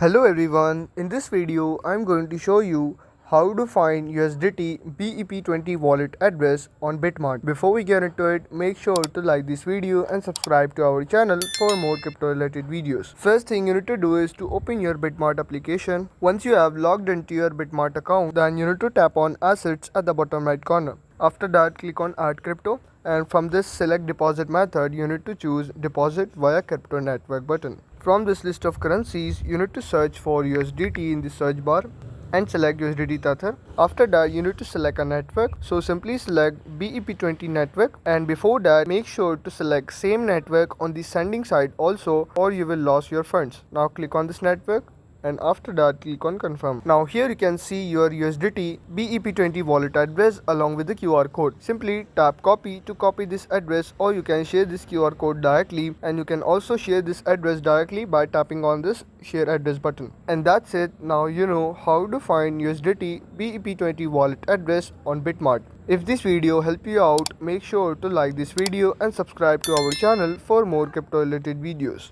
Hello everyone, in this video I'm going to show you how to find USDT BEP20 wallet address on Bitmart. Before we get into it, make sure to like this video and subscribe to our channel for more crypto related videos. First thing you need to do is to open your Bitmart application. Once you have logged into your Bitmart account, then you need to tap on assets at the bottom right corner. After that, click on add crypto, and from this select deposit method, you need to choose deposit via crypto network button. From this list of currencies, you need to search for USDT in the search bar and select USDT Tether. After that, you need to select a network. So simply select BEP20 network, and before that, make sure to select same network on the sending side also, or you will lose your funds. Now click on this network, and after that click on confirm. Now here you can see your USDT BEP20 wallet address along with the QR code. Simply tap copy to copy this address, or you can share this QR code directly, and you can also share this address directly by tapping on this share address button. And that's it. Now you know how to find USDT BEP20 wallet address on Bitmart. If this video helped you out, make sure to like this video and subscribe to our channel for more crypto related videos.